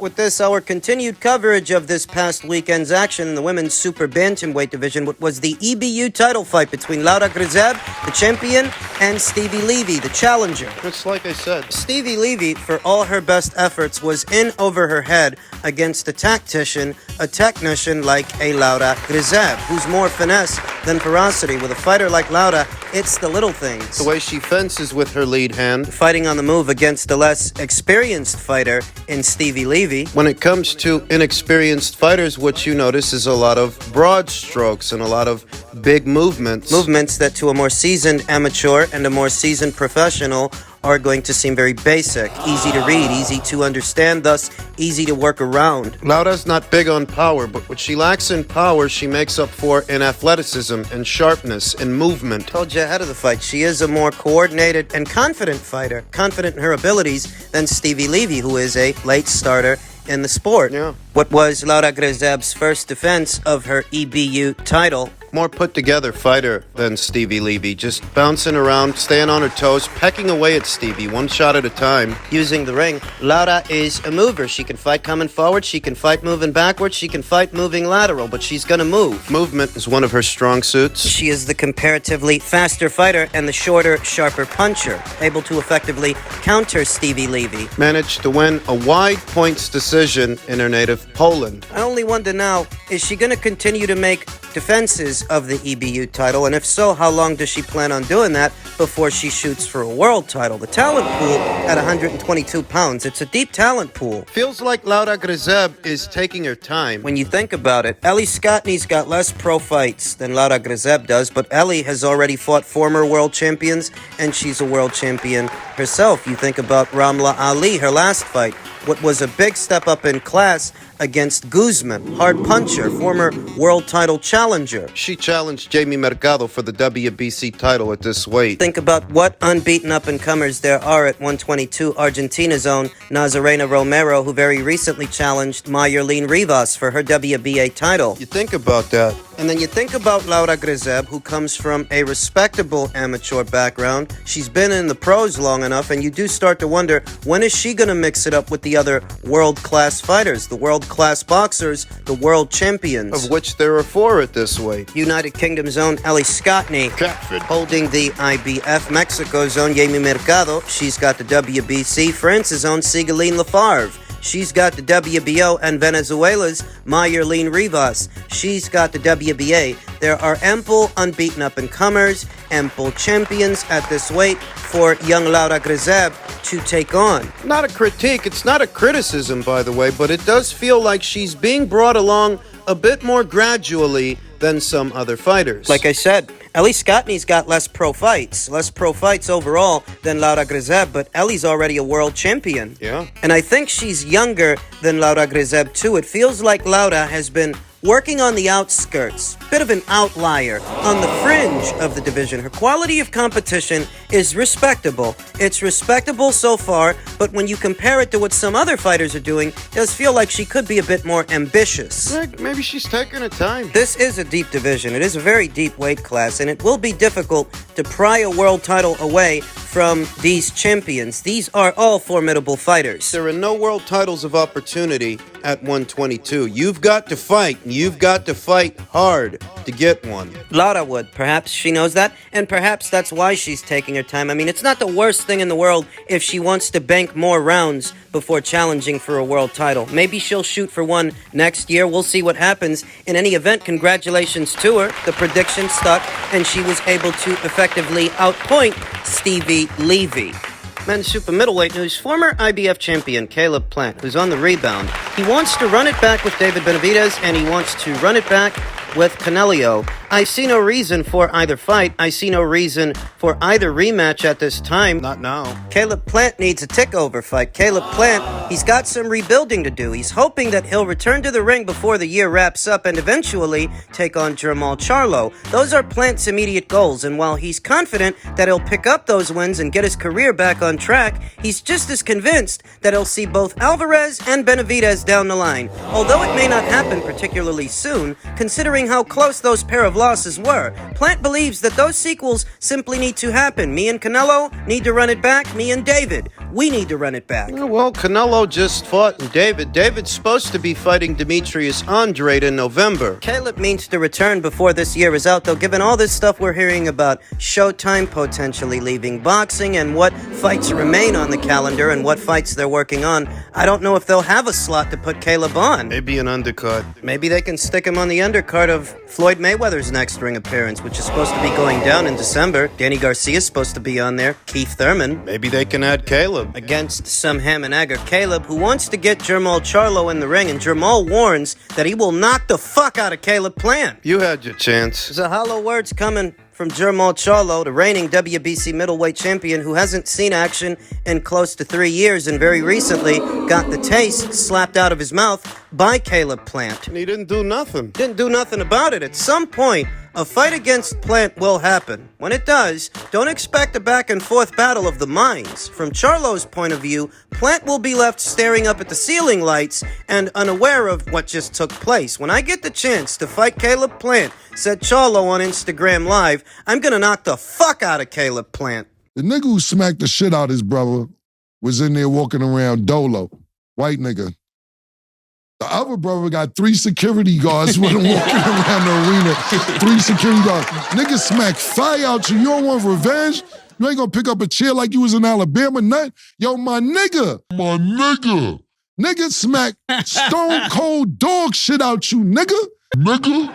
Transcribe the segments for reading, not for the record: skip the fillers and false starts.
with this, our continued coverage of this past weekend's action in the women's super bantamweight division, what was the EBU title fight between Laura Grzyb, the champion, and Stevie Levy, the challenger. It's like I said. Stevie Levy, for all her best efforts, was in over her head against a tactician, a technician like a Laura Grzyb, who's more finesse than ferocity. With a fighter like Laura, it's the little things. The way she fences with her lead hand. Fighting on the move against a less experienced fighter in Stevie Levy. When it comes to inexperienced fighters, what you notice is a lot of broad strokes and a lot of big movements. Movements that to a more seasoned amateur and a more seasoned professional are going to seem very basic, easy to read, easy to understand, thus easy to work around. Laura's not big on power, but what she lacks in power, she makes up for in athleticism and sharpness and movement. Told you ahead of the fight, she is a more coordinated and confident fighter, confident in her abilities than Stevie Levy, who is a late starter in the sport. Yeah. What was Laura Grzyb's first defense of her EBU title? More put-together fighter than Stevie Levy, just bouncing around, staying on her toes, pecking away at Stevie, one shot at a time. Using the ring, Laura is a mover. She can fight coming forward, she can fight moving backwards, she can fight moving lateral, but she's gonna move. Movement is one of her strong suits. She is the comparatively faster fighter and the shorter, sharper puncher, able to effectively counter Stevie Levy. Managed to win a wide points decision in her native Poland. I only wonder now, is she gonna continue to make defenses of the EBU title, and if so, how long does she plan on doing that before she shoots for a world title? The talent pool at 122 pounds, it's a deep talent pool. Feels like Laura Grzyb is taking her time. When you think about it, Ellie Scottney's got less pro fights than Laura Grzyb does, but Ellie has already fought former world champions, and she's a world champion herself. You think about Ramla Ali, her last fight, what was a big step up in class against Guzman, hard puncher, former world title challenger. She challenged Jamie Mercado for the WBC title at this weight. Think about what unbeaten up-and-comers there are at 122. Argentina's own Nazarena Romero, who very recently challenged Mayerlin Rivas for her WBA title. You think about that. And then you think about Laura Grzyb, who comes from a respectable amateur background. She's been in the pros long enough, and you do start to wonder, when is she going to mix it up with the other world-class fighters, the world-class boxers, the world champions? Of which there are 4 at this weight. United Kingdom's own Ellie Scottney, Crawford. holding the IBF. Mexico's own Jamie Mercado, she's got the WBC. France's own Sigaline Lafarve, she's got the WBO, and Venezuela's Mayerlin Rivas, she's got the WBA. There are ample unbeaten up-and-comers, ample champions at this weight for young Laura Grzyb to take on. Not a critique, it's not a criticism, by the way, but it does feel like she's being brought along a bit more gradually than some other fighters. Like I said, Ellie Scottney's got less pro fights overall than Laura Grzyb, but Ellie's already a world champion. Yeah. And I think she's younger than Laura Grzyb too. It feels like Laura has been working on the outskirts, bit of an outlier, on the fringe of the division. Her quality of competition is respectable. It's respectable so far, but when you compare it to what some other fighters are doing, it does feel like she could be a bit more ambitious. Maybe she's taking her time. This is a deep division. It is a very deep weight class, and it will be difficult to pry a world title away from these champions. These are all formidable fighters. There are no world titles of opportunity at 122. You've got to fight. You've got to fight hard to get one. Laura would. Perhaps she knows that, and perhaps that's why she's taking her time. I mean, it's not the worst thing in the world if she wants to bank more rounds before challenging for a world title. Maybe she'll shoot for one next year. We'll see what happens. In any event, congratulations to her. The prediction stuck, and she was able to effectively outpoint Stevie Levy. Men's super middleweight news, former IBF champion Caleb Plant, who's on the rebound. He wants to run it back with David Benavidez, and he wants to run it back with Canelo. I see no reason for either fight. I see no reason for either rematch at this time. Not now. Caleb Plant needs a takeover fight. Caleb Plant, he's got some rebuilding to do. He's hoping that he'll return to the ring before the year wraps up and eventually take on Charlo. Those are Plant's immediate goals, and while he's confident that he'll pick up those wins and get his career back on track, he's just as convinced that he'll see both Alvarez and Benavidez down the line. Although it may not happen particularly soon, considering how close those pair of losses were, Plant believes that those sequels simply need to happen. Me and Canelo need to run it back. Me and David We need to run it back. Well, Canelo just fought David. David's supposed to be fighting Demetrius Andrade in November. Caleb means to return before this year is out, though, given all this stuff we're hearing about Showtime potentially leaving boxing and what fights remain on the calendar and what fights they're working on. I don't know if they'll have a slot to put Caleb on. Maybe an undercard. Maybe they can stick him on the undercard of Floyd Mayweather's next ring appearance, which is supposed to be going down in December. Danny Garcia's supposed to be on there. Keith Thurman. Maybe they can add Caleb. Against some ham and egg or Caleb, who wants to get Jermall Charlo in the ring, and Jermall warns that he will knock the fuck out of Caleb Plant. You had your chance. There's a hollow words coming from Jermall Charlo, the reigning WBC middleweight champion who hasn't seen action in close to 3 years and very recently got the taste slapped out of his mouth by Caleb Plant. And he didn't do nothing. Didn't do nothing about it. At some point, a fight against Plant will happen. When it does, don't expect a back and forth battle of the minds. From Charlo's point of view, Plant will be left staring up at the ceiling lights and unaware of what just took place. When I get the chance to fight Caleb Plant, said Charlo on Instagram Live, I'm gonna knock the fuck out of Caleb Plant. The nigga who smacked the shit out his brother was in there walking around dolo. White nigga. The other brother got 3 security guards with him walking around the arena. 3 security guards. Nigga smack fire out you. You don't want revenge? You ain't gonna pick up a chair like you was in Alabama night? Yo, my nigga. My nigga. Nigga smack stone cold dog shit out you, nigga. Nigga.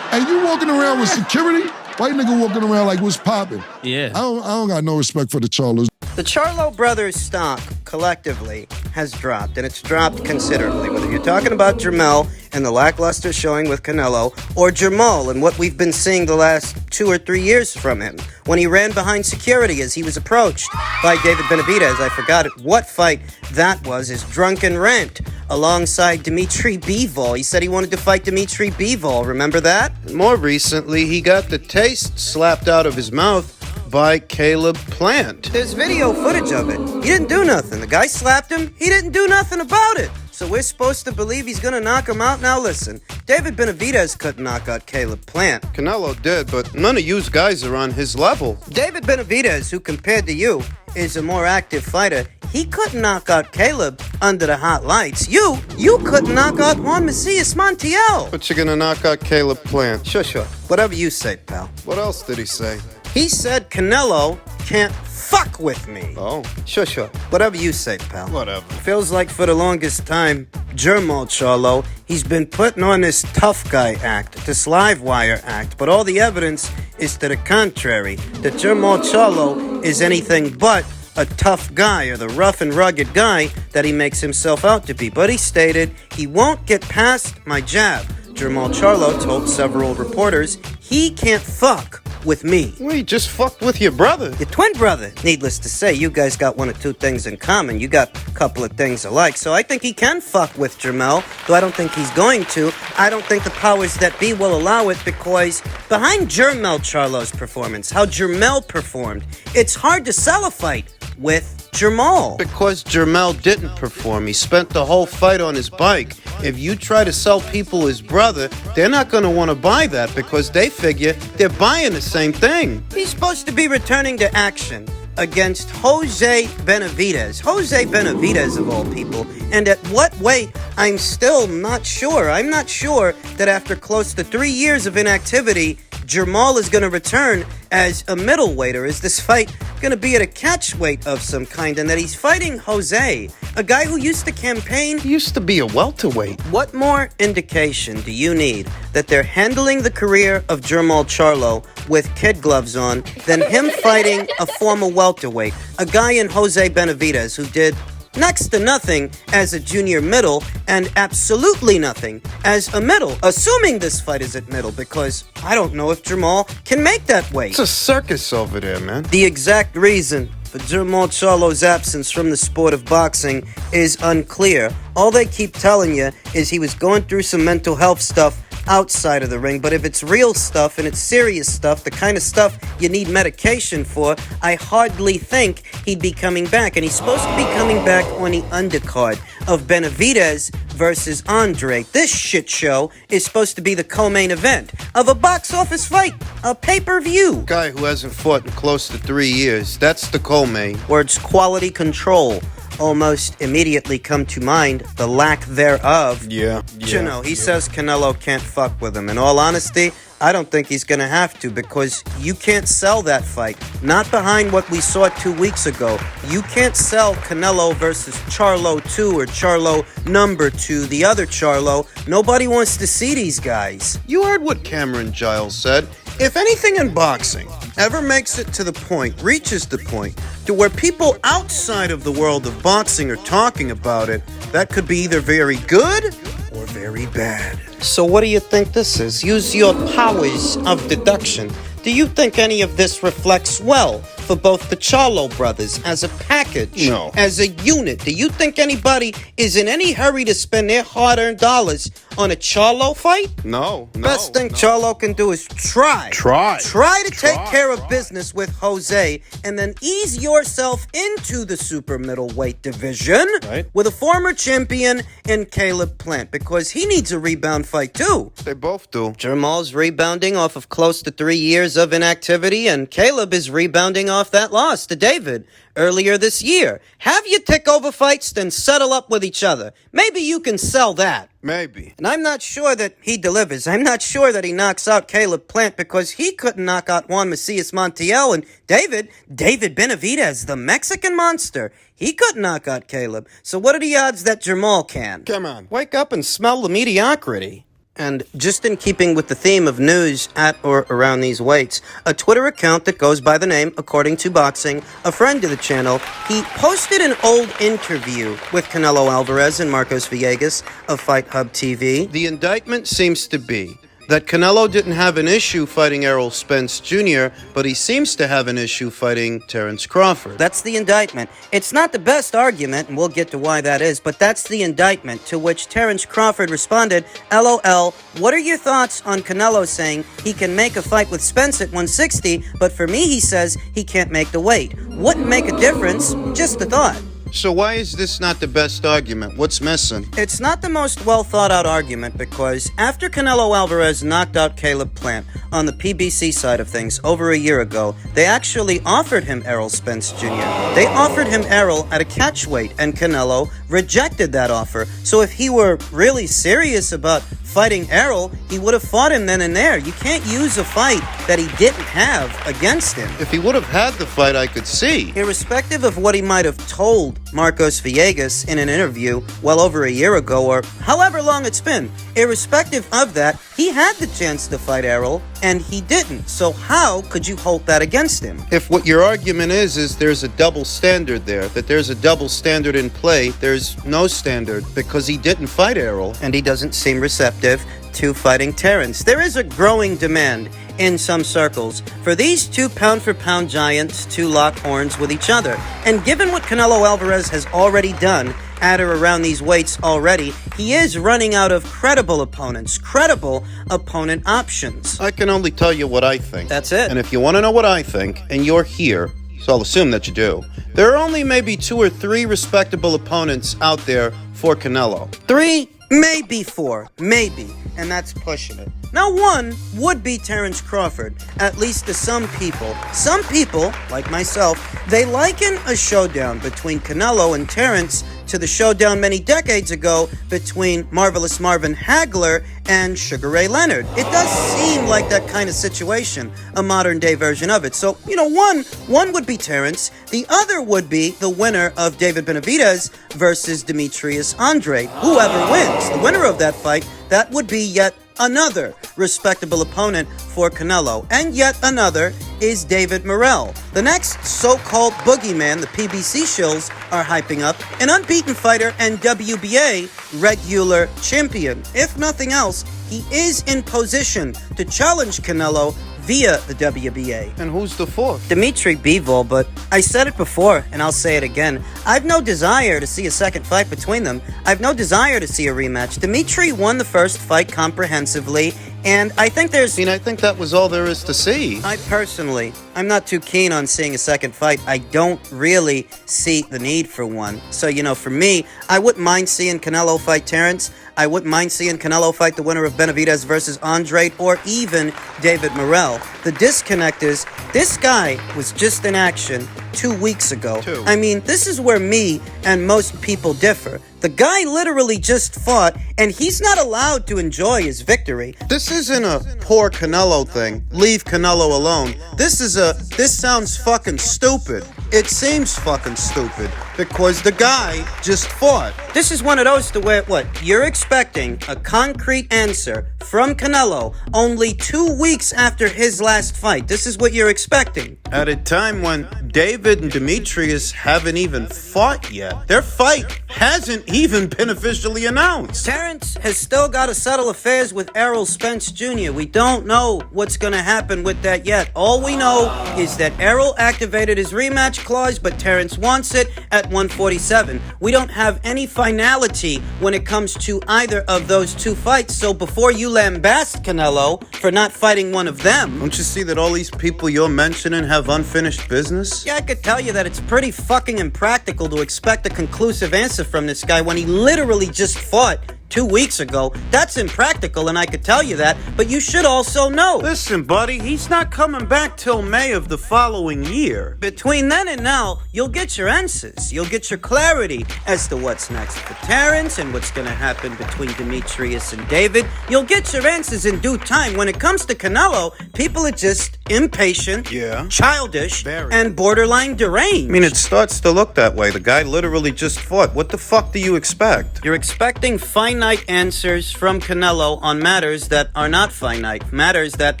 And you walking around with security? White nigga walking around like what's popping? Yeah. I don't got no respect for the Charlos. The Charlo brothers' stock, collectively, has dropped, and it's dropped considerably. Whether you're talking about Jermell and the lackluster showing with Canelo, or Jermall and what we've been seeing the last 2 or 3 years from him, when he ran behind security as he was approached by David Benavidez. I forgot what fight that was, his drunken rant alongside Dimitri Bivol. He said he wanted to fight Dimitri Bivol. Remember that? More recently, he got the taste slapped out of his mouth by Caleb Plant. There's video footage of it. He didn't do nothing. The guy slapped him. He didn't do nothing about it. So we're supposed to believe he's gonna knock him out? Now listen, David Benavidez couldn't knock out Caleb Plant. Canelo did, but none of you guys are on his level. David Benavidez, who compared to you is a more active fighter, he couldn't knock out Caleb under the hot lights. You couldn't knock out Juan Macias Montiel. But you're gonna knock out Caleb Plant. Sure. Whatever you say, pal. What else did he say? He said Canelo can't fuck with me. Oh. Sure. Whatever you say, pal. Whatever. Feels like for the longest time, Jermall Charlo, he's been putting on this tough guy act, this live wire act, but all the evidence is to the contrary, that Jermall Charlo is anything but a tough guy or the rough and rugged guy that he makes himself out to be. But he stated, he won't get past my jab. Jermall Charlo told several reporters, he can't fuck with me. Well, he just fucked with your brother. Your twin brother. Needless to say, you guys got 1 or 2 things in common. You got a couple of things alike. So I think he can fuck with Jermell, though I don't think he's going to. I don't think the powers that be will allow it because behind Jermell Charlo's performance, how Jermell performed, it's hard to sell a fight with Jermall. Because Jermell didn't perform. He spent the whole fight on his bike. If you try to sell people his brother, they're not going to want to buy that because they figure they're buying the same thing. He's supposed to be returning to action against Jose Benavidez. Jose Benavidez, of all people. And at what weight, I'm still not sure. I'm not sure that after close to 3 years of inactivity, Jermall is going to return as a middleweight, or is this fight going to be at a catch weight of some kind, and that he's fighting Jose, a guy who used to campaign. He used to be a welterweight. What more indication do you need that they're handling the career of Jermall Charlo with kid gloves on than him fighting a former welterweight, a guy in Jose Benavidez who did next to nothing as a junior middle and absolutely nothing as a middle, assuming this fight is at middle, because I don't know if Jermall can make that weight. It's a circus over there, man. The exact reason for Jermall Charlo's absence from the sport of boxing is unclear. All they keep telling you is he was going through some mental health stuff outside of the ring, but if it's real stuff and it's serious stuff, the kind of stuff you need medication for, I hardly think he'd be coming back. And he's supposed to be coming back on the undercard of Benavidez versus Andrade. This shit show is supposed to be the co-main event of a box office fight, a pay-per-view. Guy who hasn't fought in close to 3 years, that's the co-main. Words quality control almost immediately come to mind, the lack thereof. Yeah. You know, he says Canelo can't fuck with him. In all honesty, I don't think he's going to have to, because you can't sell that fight. Not behind what we saw 2 weeks ago. You can't sell Canelo versus Charlo 2 or Charlo number 2, the other Charlo. Nobody wants to see these guys. You heard what Cameron Giles said. If anything in boxing ever makes it to the point, reaches the point, to where people outside of the world of boxing are talking about it, that could be either very good or very bad. So what do you think this is? Use your powers of deduction. Do you think any of this reflects well for both the Charlo brothers as a package? No. As a unit? Do you think anybody is in any hurry to spend their hard-earned dollars on a Charlo fight? No. Best thing Charlo can do is try. Try to take care of business with Jose and then ease yourself into the super middleweight division with a former champion in Caleb Plant, because he needs a rebound fight too. They both do. Jamal's rebounding off of close to 3 years of inactivity, and Caleb is rebounding off that loss to David earlier this year. Have you take over fights, then settle up with each other. Maybe you can sell that. Maybe. And I'm not sure that he delivers. I'm not sure that he knocks out Caleb Plant, because he couldn't knock out Juan Macias Montiel, and David Benavidez, the Mexican monster, he couldn't knock out Caleb. So what are the odds that Jamal can? Come on. Wake up and smell the mediocrity. And just in keeping with the theme of news at or around these weights, a Twitter account that goes by the name According to Boxing, a friend of the channel, he posted an old interview with Canelo Alvarez and Marcos Villegas of Fight Hub TV. The indictment seems to be that Canelo didn't have an issue fighting Errol Spence Jr., but he seems to have an issue fighting Terence Crawford. That's the indictment. It's not the best argument, and we'll get to why that is, but that's the indictment, to which Terence Crawford responded, LOL, what are your thoughts on Canelo saying he can make a fight with Spence at 160, but for me, he says he can't make the weight? Wouldn't make a difference, just a thought. So why is this not the best argument? What's missing? It's not the most well-thought-out argument, because after Canelo Alvarez knocked out Caleb Plant on the PBC side of things over a year ago, they actually offered him Errol Spence Jr. They offered him Errol at a catchweight, and Canelo rejected that offer. So if he were really serious about fighting Errol, he would have fought him then and there. You can't use a fight that he didn't have against him. If he would have had the fight, I could see. Irrespective of what he might have told Marcos Villegas in an interview well over a year ago, or however long it's been, irrespective of that, he had the chance to fight Errol, and he didn't. So how could you hold that against him? If what your argument is there's a double standard there, that there's a double standard in play, there's no standard, because he didn't fight Errol. And he doesn't seem receptive to fighting Terence. There is a growing demand in some circles for these two pound-for-pound giants to lock horns with each other. And given what Canelo Alvarez has already done at or around these weights already, he is running out of credible opponents, credible opponent options. I can only tell you what I think. That's it. And if you want to know what I think, and you're here, so I'll assume that you do, there are only maybe 2 or 3 respectable opponents out there for Canelo. 3, maybe 4, maybe, and that's pushing it. Now, 1 would be Terence Crawford, at least to some people. Some people, like myself, they liken a showdown between Canelo and Terence to the showdown many decades ago between Marvelous Marvin Hagler and Sugar Ray Leonard. It does seem like that kind of situation, a modern-day version of it. So, one would be Terence. The other would be the winner of David Benavidez versus Demetrius Andrade. Whoever wins, the winner of that fight, that would be yet another respectable opponent for Canelo. And yet another is David Morrell. The next so-called boogeyman the PBC shills are hyping up, an unbeaten fighter and WBA regular champion. If nothing else, he is in position to challenge Canelo via the WBA. And who's the fourth? Dimitri Bivol, but I said it before, and I'll say it again. I've no desire to see a second fight between them. I've no desire to see a rematch. Dimitri won the first fight comprehensively, and I think there's... I think that was all there is to see. I'm not too keen on seeing a second fight. I don't really see the need for one. So, for me, I wouldn't mind seeing Canelo fight Terrence. I wouldn't mind seeing Canelo fight the winner of Benavidez versus Andrade, or even David Morrell. The disconnect is, this guy was just in action 2 weeks ago. This is where me and most people differ. The guy literally just fought, and he's not allowed to enjoy his victory. This isn't a poor Canelo thing. Leave Canelo alone. This sounds fucking stupid. It seems fucking stupid because the guy just fought. This is one of those to where, you're expecting a concrete answer from Canelo only 2 weeks after his last fight. This is what you're expecting. At a time when David and Demetrius haven't even fought yet. Their fight hasn't even been officially announced. Terrence has still got to settle affairs with Errol Spence Jr. We don't know what's going to happen with that yet. All we know is that Errol activated his rematch clause, but Terrence wants it at 147. We don't have any finality when it comes to either of those two fights, so before you lambast Canelo for not fighting one of them... Don't you see that all these people you're mentioning have unfinished business? Yeah, I could tell you that it's pretty fucking impractical to expect a conclusive answer from this guy when he literally just fought 2 weeks ago. That's impractical, and I could tell you that, but you should also know. Listen, buddy, he's not coming back till May of the following year. Between then and now, you'll get your answers. You'll get your clarity as to what's next for Terrence and what's going to happen between Demetrius and David. You'll get your answers in due time. When it comes to Canelo, people are just impatient, childish, and borderline deranged. It starts to look that way. The guy literally just fought. What the fuck do you expect? You're expecting finite answers from Canelo on matters that are not finite, matters that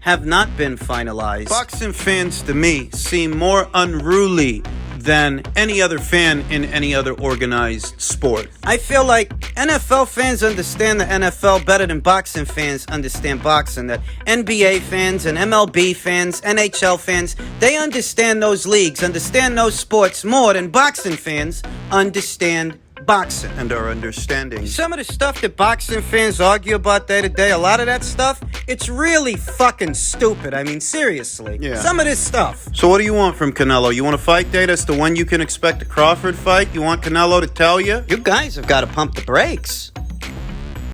have not been finalized. Boxing fans, to me, seem more unruly than any other fan in any other organized sport. I feel like NFL fans understand the NFL better than boxing fans understand boxing. That NBA fans and MLB fans, NHL fans, they understand those leagues, understand those sports more than boxing fans understand boxing. And our understanding. Some of the stuff that boxing fans argue about day to day, a lot of that stuff, it's really fucking stupid. Seriously. Some of this stuff. So what do you want from Canelo? You want a fight date as to when you can expect a Crawford fight? You want Canelo to tell you? You guys have got to pump the brakes.